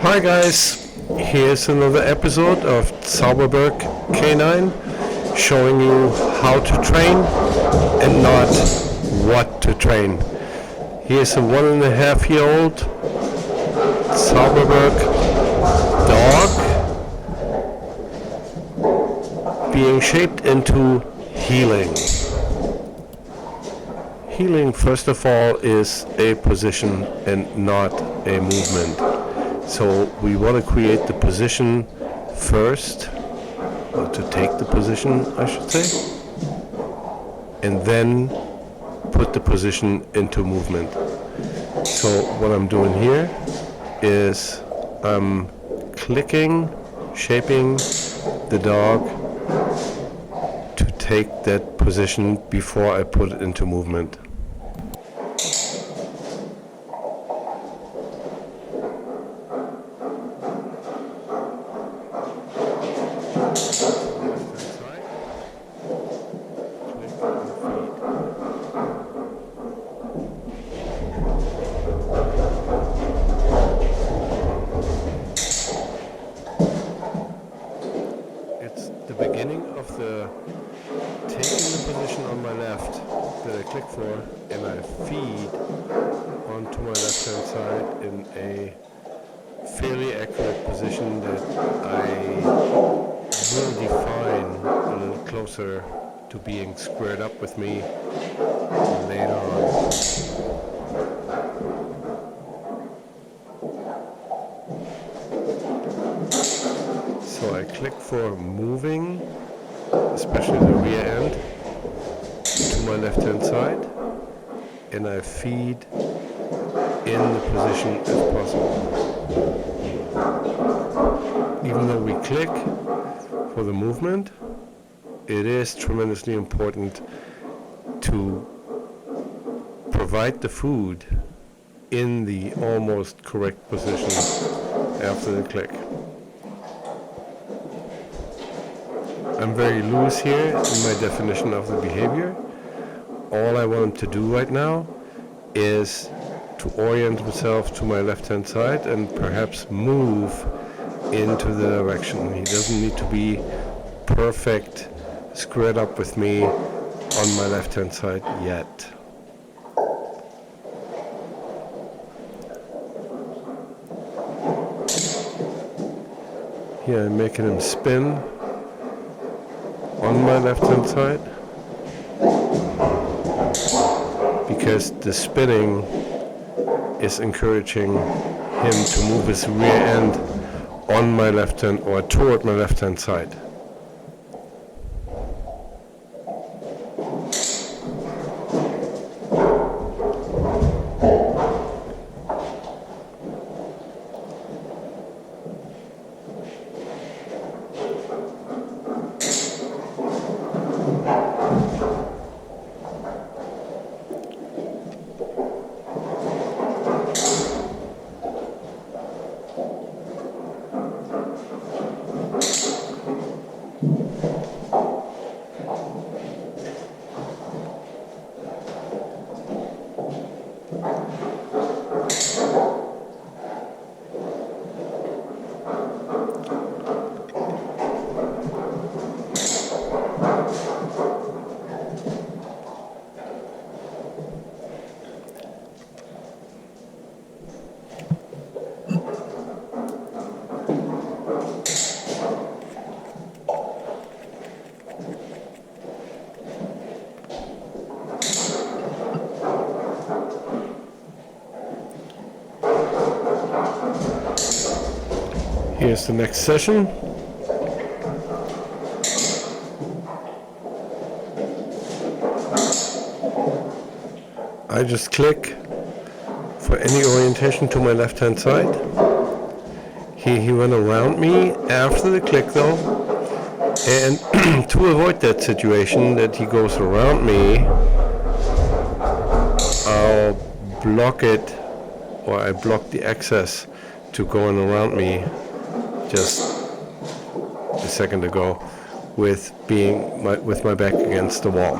Hi guys, here's another episode of Zauberberg K9 showing you how to train and not what to train. Here's a 1.5-year-old Zauberberg dog being shaped into healing. Healing, first of all, is a position and not a movement. So we want to create the position first, or to take the position, I should say, and then put the position into movement. So what I'm doing here is I'm clicking, shaping the dog to take that position before I put it into movement. It's the beginning of the taking the position on my left that I click for, and I feed onto my left hand side in a fairly accurate position that I will define a little closer to being squared up with me later on. So I click for moving, especially the rear end, to my left hand side, and I feed in the position as possible. Even though we click for the movement, it is tremendously important to provide the food in the almost correct position after the click. I'm very loose here in my definition of the behavior. All I want him to do right now is to orient himself to my left hand side and perhaps move into the direction. He doesn't need to be perfect squared up with me on my left hand side yet. Here I'm making him spin on my left hand side, because the spinning is encouraging him to move his rear end on my left hand or toward my left hand side. Here's the next session. I just click for any orientation to my left hand side. He went around me after the click though, and to avoid that situation that he goes around me, I'll block it, or I block the access to going around me just a second ago with my back against the wall.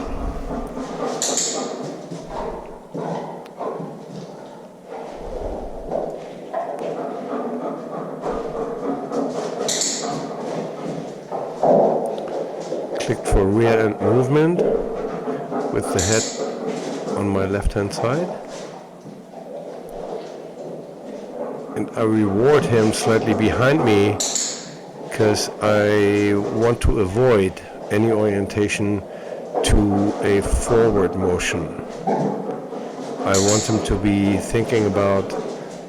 for rear end movement with the head on my left hand side. And I reward him slightly behind me because I want to avoid any orientation to a forward motion. I want him to be thinking about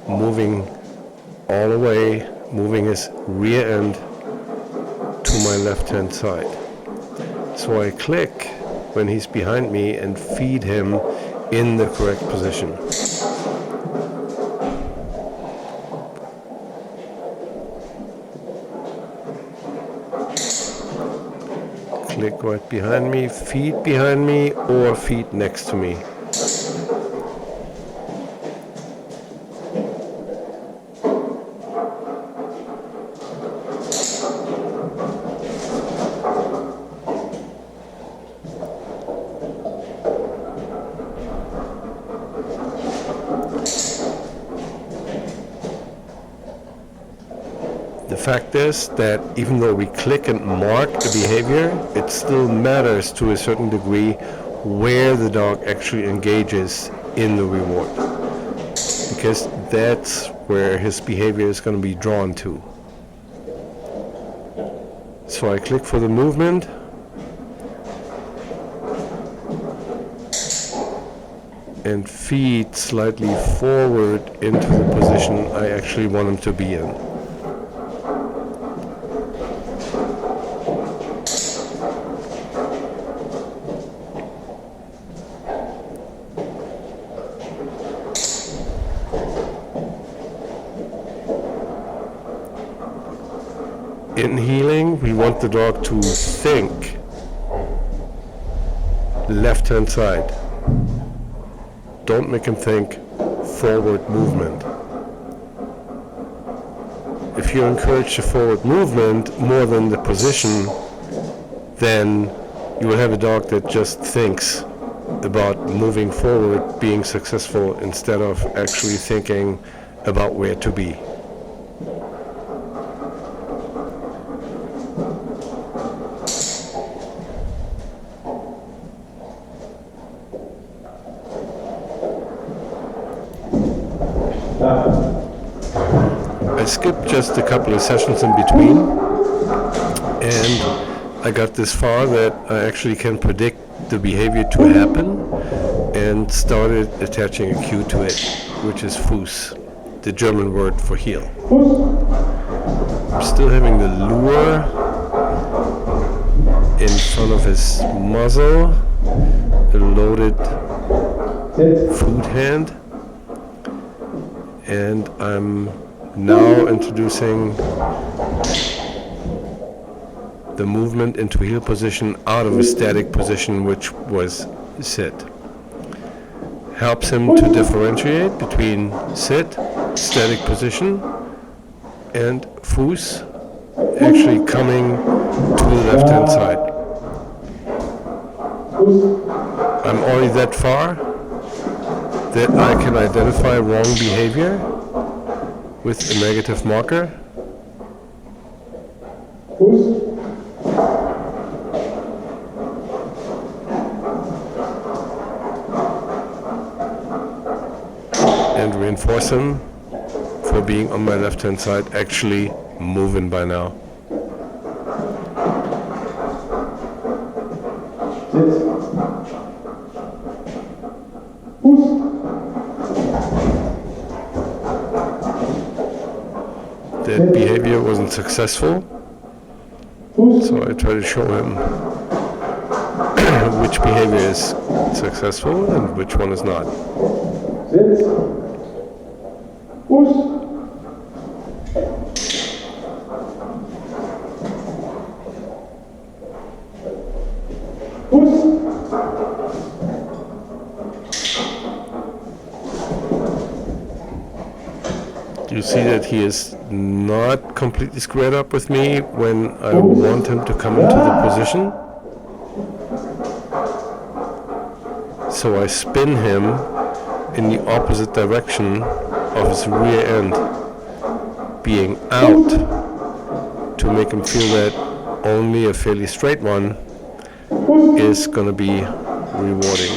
moving all the way, moving his rear end to my left hand side. So I click when he's behind me and feed him in the correct position. Click right behind me, feet behind me, or feet next to me. The fact is that even though we click and mark the behavior, it still matters to a certain degree where the dog actually engages in the reward, because that's where his behavior is going to be drawn to. So I click for the movement, and feed slightly forward into the position I actually want him to be in. In heeling, we want the dog to think left-hand side. Don't make him think forward movement. If you encourage the forward movement more than the position, then you will have a dog that just thinks about moving forward, being successful, instead of actually thinking about where to be. I skipped just a couple of sessions in between, and I got this far that I actually can predict the behavior to happen and started attaching a cue to it, which is Fuß, the German word for heel. I'm still having the lure in front of his muzzle, a loaded food hand, and I'm now introducing the movement into heel position out of a static position, which was sit. Helps him to differentiate between sit, static position, and Fuß actually coming to the left hand side. I'm already that far that I can identify wrong behavior with a negative marker. And reinforce him for being on my left hand side, actually moving by now. That behavior wasn't successful, so I try to show him which behavior is successful and which one is not. You see that he is not completely squared up with me when I want him to come into the position. So I spin him in the opposite direction of his rear end, being out, to make him feel that only a fairly straight one is going to be rewarding.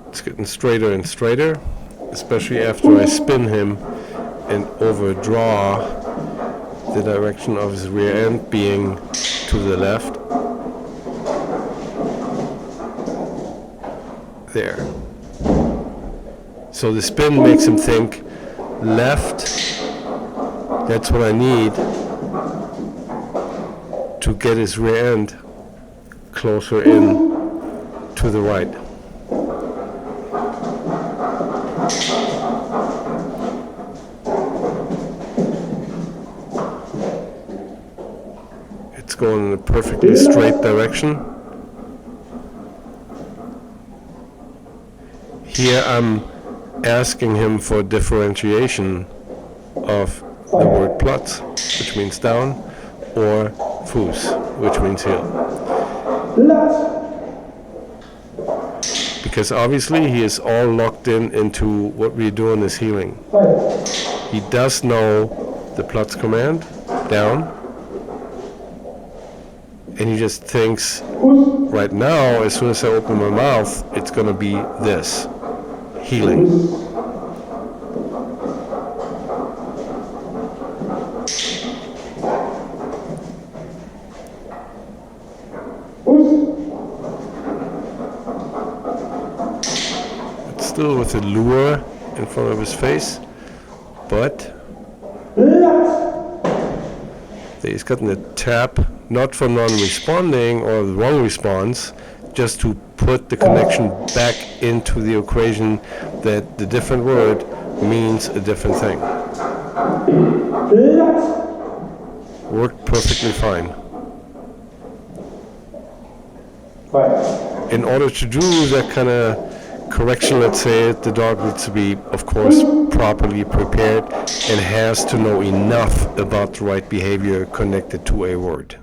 It's getting straighter and straighter, especially after I spin him and overdraw the direction of his rear end being to the left. There. So the spin makes him think left, that's what I need to get his rear end closer in to the right. It's going in a perfectly straight direction. Here I'm asking him for differentiation of the word Platz, which means down, or Fuß, which means heel. Because obviously he is all locked into what we're doing is healing. He does know the Platz command, down, and he just thinks, right now, as soon as I open my mouth, it's going to be this, healing. It's still with a lure in front of his face, but he's gotten a tap, not for non-responding or the wrong response, just to put the connection back into the equation that the different word means a different thing. Worked perfectly fine. In order to do that kind of correction, let's say, the dog needs to be, of course, properly prepared and has to know enough about the right behavior connected to a word.